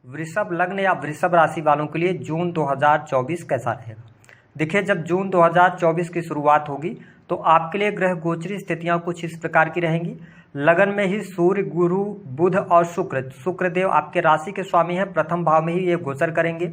वृषभ लग्न या वृषभ राशि वालों के लिए जून 2024 कैसा रहेगा। देखिए, जब जून 2024 की शुरुआत होगी तो आपके लिए ग्रह गोचरी स्थितियां कुछ इस प्रकार की रहेंगी। लगन में ही सूर्य, गुरु, बुध और शुक्रदेव आपके राशि के स्वामी हैं, प्रथम भाव में ही ये गोचर करेंगे।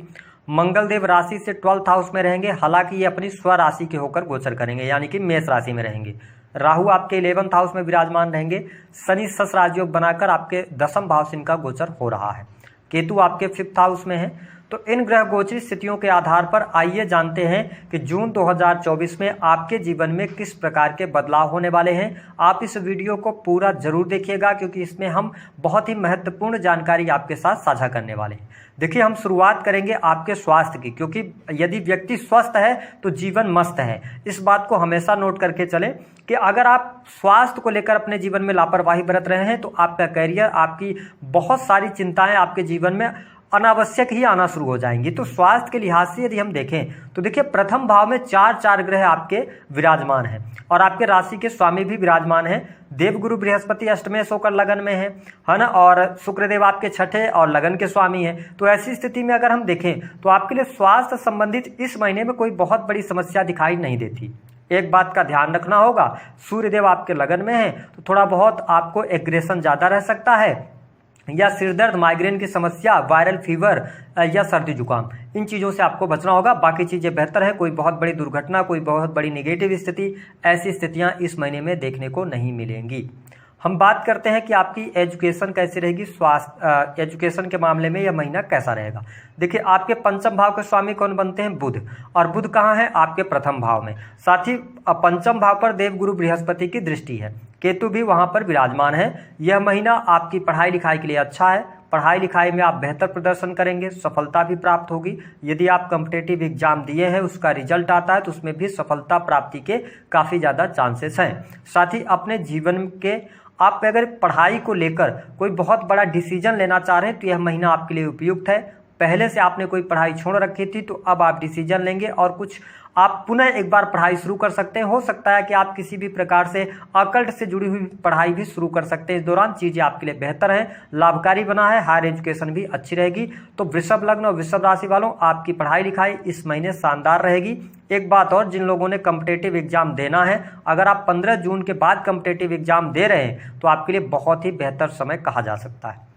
मंगल देव राशि से 12th हाउस में रहेंगे, हालांकि ये अपनी स्व राशि के होकर गोचर करेंगे, यानी कि मेष राशि में रहेंगे। राहु आपके 11th हाउस में विराजमान रहेंगे। शनि सस राजयोग बनाकर आपके 10th भाव से इनका गोचर हो रहा है। केतु आपके 5th हाउस में है। तो इन ग्रह गोचरी स्थितियों के आधार पर आइए जानते हैं कि जून 2024 में आपके जीवन में किस प्रकार के बदलाव होने वाले हैं। आप इस वीडियो को पूरा जरूर देखिएगा, क्योंकि इसमें हम बहुत ही महत्वपूर्ण जानकारी आपके साथ साझा करने वाले हैं। देखिए, हम शुरुआत करेंगे आपके स्वास्थ्य की, क्योंकि यदि व्यक्ति स्वस्थ है तो जीवन मस्त है। इस बात को हमेशा नोट करके चलें कि अगर आप स्वास्थ्य को लेकर अपने जीवन में लापरवाही बरत रहे हैं तो आपका करियर, आपकी बहुत सारी चिंताएं आपके जीवन में अनावश्यक ही आना शुरू हो जाएंगी। तो स्वास्थ्य के लिहाज से यदि हम देखें तो देखिए, प्रथम भाव में चार ग्रह आपके विराजमान हैं और आपके राशि के स्वामी भी विराजमान हैं। देवगुरु बृहस्पति अष्टमेश होकर लगन में है ना, और शुक्रदेव आपके छठे और लगन के स्वामी हैं। तो ऐसी स्थिति में अगर हम देखें तो आपके लिए स्वास्थ्य संबंधित इस महीने में कोई बहुत बड़ी समस्या दिखाई नहीं देती। एक बात का ध्यान रखना होगा, सूर्यदेव आपके लगन में है तो थोड़ा बहुत आपको एग्रेशन ज़्यादा रह सकता है, या सिरदर्द, माइग्रेन की समस्या, वायरल फीवर या सर्दी जुकाम, इन चीज़ों से आपको बचना होगा। बाकी चीज़ें बेहतर है। कोई बहुत बड़ी दुर्घटना, कोई बहुत बड़ी नेगेटिव स्थिति, ऐसी स्थितियां इस महीने में देखने को नहीं मिलेंगी। हम बात करते हैं कि आपकी एजुकेशन कैसी रहेगी। स्वास्थ्य एजुकेशन के मामले में यह महीना कैसा रहेगा। देखिए, आपके पंचम भाव के स्वामी कौन बनते हैं? बुध। और बुध कहाँ है? आपके प्रथम भाव में। साथ ही पंचम भाव पर देवगुरु बृहस्पति की दृष्टि है, केतु भी वहां पर विराजमान है। यह महीना आपकी पढ़ाई लिखाई के लिए अच्छा है। पढ़ाई लिखाई में आप बेहतर प्रदर्शन करेंगे, सफलता भी प्राप्त होगी। यदि आप कॉम्पिटिटिव एग्जाम दिए हैं, उसका रिजल्ट आता है तो उसमें भी सफलता प्राप्ति के काफ़ी ज़्यादा चांसेस हैं। साथ ही अपने जीवन के आप अगर पढ़ाई को लेकर कोई बहुत बड़ा डिसीजन लेना चाह रहे हैं तो यह महीना आपके लिए उपयुक्त है। पहले से आपने कोई पढ़ाई छोड़ रखी थी तो अब आप डिसीजन लेंगे और कुछ आप पुनः एक बार पढ़ाई शुरू कर सकते हैं। हो सकता है कि आप किसी भी प्रकार से अकल्ट से जुड़ी हुई पढ़ाई भी शुरू कर सकते हैं। इस दौरान चीज़ें आपके लिए बेहतर हैं, लाभकारी बना है। हायर एजुकेशन भी अच्छी रहेगी। तो वृषभ लग्न और वृषभ राशि वालों, आपकी पढ़ाई लिखाई इस महीने शानदार रहेगी। एक बात और, जिन लोगों ने कॉम्पिटिटिव एग्जाम देना है, अगर आप 15 जून के बाद कॉम्पिटिटिव एग्जाम दे रहे हैं तो आपके लिए बहुत ही बेहतर समय कहा जा सकता है।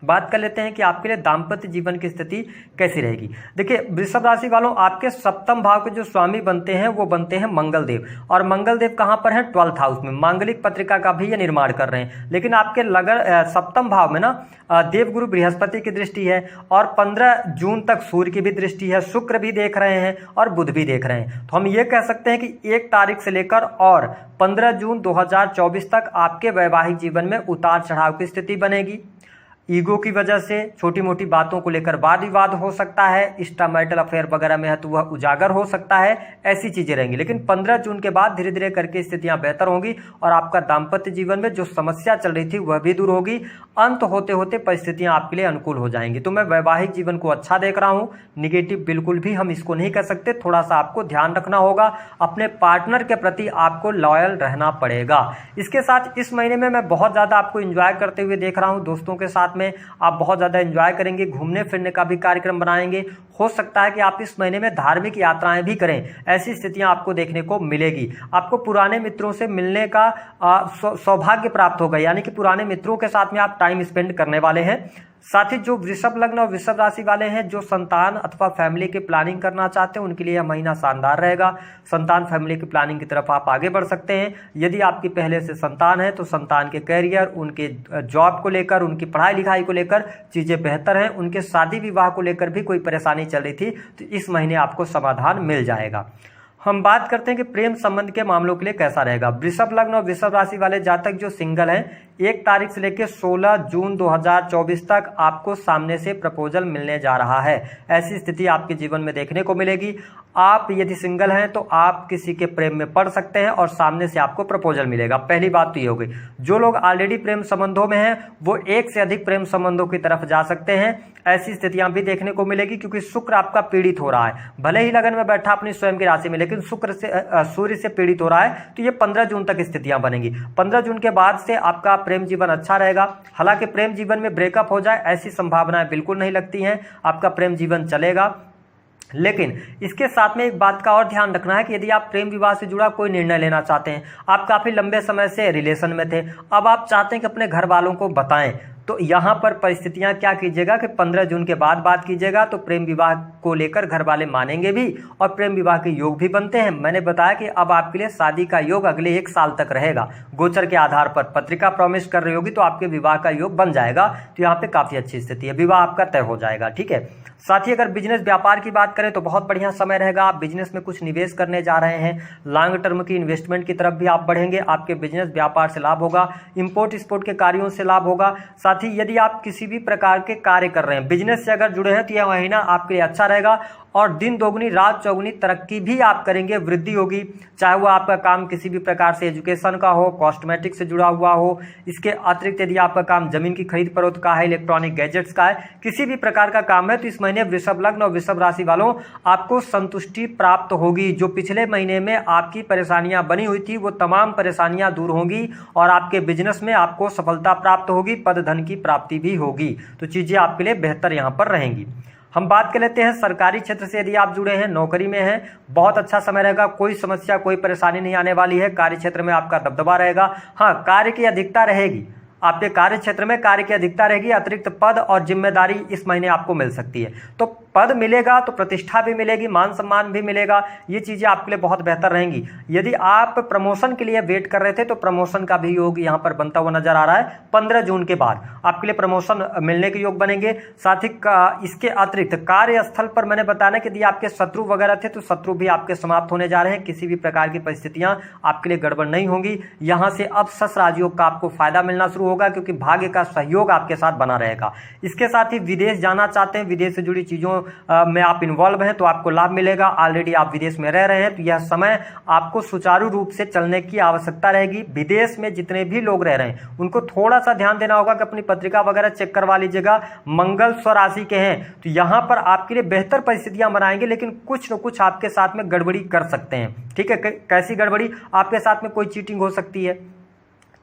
बात कर लेते हैं कि आपके लिए दाम्पत्य जीवन की स्थिति कैसी रहेगी। देखिए, वृषभ राशि वालों, आपके सप्तम भाव के जो स्वामी बनते हैं वो बनते हैं मंगल देव। और मंगल देव कहाँ पर हैं? 12th हाउस में। मांगलिक पत्रिका का भी ये निर्माण कर रहे हैं। लेकिन आपके सप्तम भाव में ना देवगुरु बृहस्पति की दृष्टि है और 15 जून तक सूर्य की भी दृष्टि है, शुक्र भी देख रहे हैं और बुध भी देख रहे हैं। तो हम ये कह सकते हैं कि 1 तारीख से लेकर और 15 जून 2024 तक आपके वैवाहिक जीवन में उतार चढ़ाव की स्थिति बनेगी। ईगो की वजह से छोटी मोटी बातों को लेकर वाद विवाद हो सकता है। एक्स्ट्रामैरिटल अफेयर वगैरह में है तो वह उजागर हो सकता है। ऐसी चीजें रहेंगी। लेकिन 15 जून के बाद धीरे धीरे करके स्थितियां बेहतर होंगी और आपका दाम्पत्य जीवन में जो समस्या चल रही थी वह भी दूर होगी। अंत होते होते परिस्थितियां आपके लिए अनुकूल हो जाएंगी। तो मैं वैवाहिक जीवन को अच्छा देख रहा हूँ। निगेटिव बिल्कुल भी हम इसको नहीं कह सकते। थोड़ा सा आपको ध्यान रखना होगा, अपने पार्टनर के प्रति आपको लॉयल रहना पड़ेगा। इसके साथ इस महीने में मैं बहुत ज़्यादा आपको एंजॉय करते हुए देख रहा हूँ। दोस्तों के साथ में आप बहुत ज़्यादा एंजॉय करेंगे, घूमने फिरने का भी कार्यक्रम बनाएंगे। हो सकता है कि आप इस महीने में धार्मिक यात्राएं भी करें। ऐसी स्थितियां आपको देखने को मिलेगी। आपको पुराने मित्रों से मिलने का सौभाग्य प्राप्त होगा, यानी कि पुराने मित्रों के साथ में आप टाइम स्पेंड करने वाले हैं। साथ ही जो वृषभ लग्न और वृषभ राशि वाले हैं, जो संतान अथवा फैमिली की प्लानिंग करना चाहते हैं, उनके लिए यह महीना शानदार रहेगा। संतान फैमिली की प्लानिंग की तरफ आप आगे बढ़ सकते हैं। यदि आपकी पहले से संतान है तो संतान के करियर, उनके जॉब को लेकर, उनकी पढ़ाई लिखाई को लेकर चीज़ें बेहतर हैं। उनके शादी विवाह को लेकर भी कोई परेशानी चल रही थी तो इस महीने आपको समाधान मिल जाएगा। हम बात करते हैं कि प्रेम संबंध के मामलों के लिए कैसा रहेगा। वृषभ लग्न और वृषभ राशि वाले जातक जो सिंगल हैं, 1 तारीख से लेकर 16 जून 2024 तक आपको सामने से प्रपोजल मिलने जा रहा है। ऐसी स्थिति आपके जीवन में देखने को मिलेगी। आप यदि सिंगल हैं तो आप किसी के प्रेम में पड़ सकते हैं और सामने से आपको प्रपोजल मिलेगा। पहली बात तो ये हो गई। जो लोग ऑलरेडी प्रेम संबंधों में हैं वो एक से अधिक प्रेम संबंधों की तरफ जा सकते हैं। ऐसी स्थितियां भी देखने को मिलेगी, क्योंकि शुक्र आपका पीड़ित हो रहा है। भले ही लगन में बैठा अपनी स्वयं की राशि में, लेकिन सूर्य से पीड़ित हो रहा है। तो ये 15 जून तक स्थितियां बनेंगी। 15 जून के बाद से आपका प्रेम जीवन अच्छा रहेगा। हालांकि प्रेम जीवन में ब्रेकअप हो जाए ऐसी संभावनाएं बिल्कुल नहीं लगती हैं, आपका प्रेम जीवन चलेगा। लेकिन इसके साथ में एक बात का और ध्यान रखना है कि यदि आप प्रेम विवाह से जुड़ा कोई निर्णय लेना चाहते हैं, आप काफ़ी लंबे समय से रिलेशन में थे, अब आप चाहते हैं कि अपने घर वालों को बताएं, तो यहाँ पर परिस्थितियाँ क्या कीजिएगा कि 15 जून के बाद बात कीजिएगा, तो प्रेम विवाह को लेकर घर वाले मानेंगे भी और प्रेम विवाह के योग भी बनते हैं। मैंने बताया कि अब आपके लिए शादी का योग अगले 1 साल तक रहेगा। गोचर के आधार पर पत्रिका प्रॉमिस कर रही होगी तो आपके विवाह का योग बन जाएगा, तो यहाँ पे काफ़ी अच्छी स्थिति है, विवाह आपका तय हो जाएगा। ठीक है, साथ ही अगर बिजनेस व्यापार की बात करें तो बहुत बढ़िया समय रहेगा। आप बिजनेस में कुछ निवेश करने जा रहे हैं, लॉन्ग टर्म की इन्वेस्टमेंट की तरफ भी आप बढ़ेंगे, आपके बिजनेस व्यापार से लाभ होगा, इंपोर्ट एक्सपोर्ट के कार्यों से लाभ होगा। साथ ही यदि आप किसी भी प्रकार के कार्य कर रहे हैं, बिजनेस से अगर जुड़े हैं, तो यह महीना आपके लिए अच्छा रहेगा और दिन दोगुनी रात चौगुनी तरक्की भी आप करेंगे, वृद्धि होगी। चाहे वो आपका काम किसी भी प्रकार से एजुकेशन का हो, कॉस्मेटिक से जुड़ा हुआ हो, इसके अतिरिक्त यदि आपका काम जमीन की खरीद फरोख्त का है, इलेक्ट्रॉनिक गैजेट्स का है, किसी भी प्रकार का काम है, तो इस महीने वृषभ लग्न और वृषभ राशि वालों आपको संतुष्टि प्राप्त होगी। जो पिछले महीने में आपकी परेशानियां बनी हुई थी वो तमाम परेशानियां दूर होंगी और आपके बिजनेस में आपको सफलता प्राप्त होगी, पद धन की प्राप्ति भी होगी, तो चीजें आपके लिए बेहतर यहाँ पर रहेंगी। हम बात कर लेते हैं सरकारी क्षेत्र से यदि आप जुड़े हैं, नौकरी में हैं, बहुत अच्छा समय रहेगा, कोई समस्या कोई परेशानी नहीं आने वाली है। कार्य क्षेत्र में आपका दबदबा रहेगा, हाँ कार्य की अधिकता रहेगी, आपके कार्य क्षेत्र में कार्य की अधिकता रहेगी, अतिरिक्त पद और जिम्मेदारी इस महीने आपको मिल सकती है। तो पद मिलेगा तो प्रतिष्ठा भी मिलेगी, मान सम्मान भी मिलेगा, ये चीज़ें आपके लिए बहुत बेहतर रहेंगी। यदि आप प्रमोशन के लिए वेट कर रहे थे तो प्रमोशन का भी योग यहाँ पर बनता हुआ नजर आ रहा है। 15 जून के बाद आपके लिए प्रमोशन मिलने के योग बनेंगे। साथ ही इसके अतिरिक्त कार्यस्थल पर मैंने बताया कि यदि आपके शत्रु वगैरह थे तो शत्रु भी आपके समाप्त होने जा रहे हैं, किसी भी प्रकार की परिस्थितियां आपके लिए गड़बड़ नहीं होंगी। यहाँ से अब शश राजयोग का आपको फायदा मिलना शुरू होगा क्योंकि भाग्य का सहयोग आपके साथ बना रहेगा। इसके साथ ही विदेश जाना चाहते हैं, विदेश से जुड़ी चीज़ों में आप इन्वॉल्व हैं तो आपको लाभ मिलेगा। ऑलरेडी आप विदेश में रह रहे हैं तो यह समय आपको सुचारू रूप से चलने की आवश्यकता रहेगी। विदेश में जितने भी लोग रह रहे हैं उनको थोड़ा सा ध्यान देना होगा कि अपनी पत्रिका वगैरह चेक करवा लीजिएगा। मंगल स्वराशि के हैं तो यहाँ पर आपके लिए बेहतर परिस्थितियां बनाएंगे, लेकिन कुछ न कुछ आपके साथ में गड़बड़ी कर सकते हैं। ठीक है, कैसी गड़बड़ी? आपके साथ में कोई चीटिंग हो सकती है,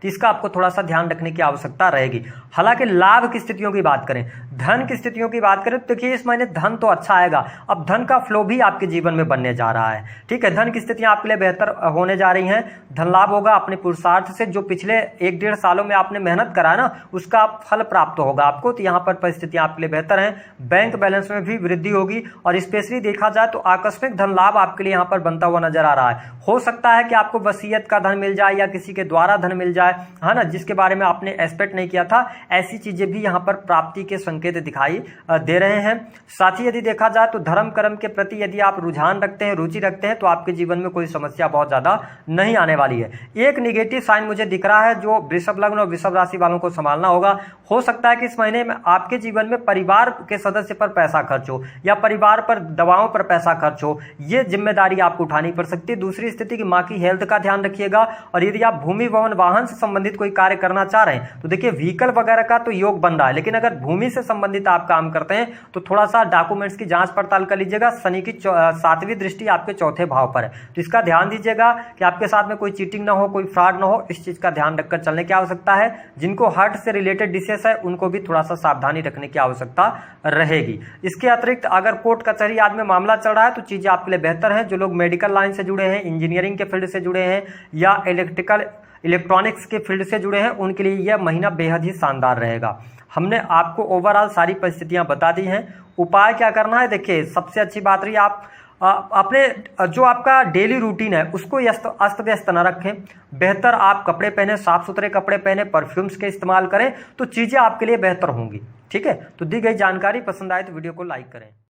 तो इसका आपको थोड़ा सा ध्यान रखने की आवश्यकता रहेगी। हालांकि लाभ की स्थितियों की बात करें, धन की स्थितियों की बात करें तो देखिए इस महीने धन तो अच्छा आएगा। अब धन का फ्लो भी आपके जीवन में बनने जा रहा है। ठीक है, धन की स्थितियां आपके लिए बेहतर होने जा रही हैं, धन लाभ होगा अपने पुरुषार्थ से। जो पिछले 1-1.5 सालों में आपने मेहनत करा ना उसका फल प्राप्त होगा आपको, तो यहाँ पर परिस्थितियां आपके लिए बेहतर हैं। बैंक बैलेंस में भी वृद्धि होगी और स्पेशली देखा जाए तो आकस्मिक धन लाभ आपके लिए यहाँ पर बनता हुआ नजर आ रहा है। हो सकता है कि आपको वसीयत का धन मिल जाए या किसी के द्वारा धन मिल जाए, है ना, जिसके बारे में आपने एक्सपेक्ट नहीं किया था। ऐसी चीजें भी यहाँ पर प्राप्ति के संकेत दिखाई दे रहे हैं। साथ ही यदि देखा जाए तो धर्म कर्म के प्रति यदि आप रुझान रखते हैं, रुचि रखते हैं, तो आपके जीवन में कोई समस्या बहुत ज्यादा नहीं आने वाली है। एक निगेटिव साइन मुझे दिख रहा है जो वृषभ लग्न और वृषभ राशि वालों को संभालना होगा। हो सकता है कि इस महीने में आपके जीवन में परिवार के सदस्य पर पैसा खर्च हो या परिवार पर दवाओं पर पैसा खर्च हो, ये जिम्मेदारी आपको उठानी पड़ सकती है। दूसरी स्थिति की माँ की हेल्थ का ध्यान रखिएगा। और यदि आप भूमि भवन वाहन से संबंधित कोई कार्य करना चाह रहे हैं तो देखिए व्हीकल वगैरह का तो योग बन रहा है, लेकिन अगर भूमि से संबंधित आप काम करते हैं तो थोड़ा सा डॉक्यूमेंट्स की जांच पड़ताल कर लीजिएगा। शनि की 7वीं दृष्टि आपके 4थे भाव पर है, तो इसका ध्यान दीजिएगा कि आपके साथ में कोई चीटिंग ना हो, कोई फ्रॉड ना हो। इस चीज का ध्यान रखकर चलने की आवश्यकता है। जिनको हार्ट से रिलेटेड डिसीज है उनको भी थोड़ा सा सावधानी रखने की आवश्यकता रहेगी। इसके अतिरिक्त अगर कोर्ट कचहरी आदि में मामला चल रहा है तो चीजें आपके लिए बेहतर है। जो लोग मेडिकल लाइन से जुड़े हैं, इंजीनियरिंग के फील्ड से जुड़े हैं या इलेक्ट्रॉनिक्स के फील्ड से जुड़े हैं, उनके लिए यह महीना बेहद ही शानदार रहेगा। हमने आपको ओवरऑल सारी परिस्थितियां बता दी हैं। उपाय क्या करना है, देखिए सबसे अच्छी बात रही आप अपने जो आपका डेली रूटीन है उसको अस्त व्यस्त न रखें। बेहतर आप कपड़े पहने, साफ सुथरे कपड़े पहने, परफ्यूम्स के इस्तेमाल करें तो चीज़ें आपके लिए बेहतर होंगी। ठीक है, तो दी गई जानकारी पसंद आए तो वीडियो को लाइक करें।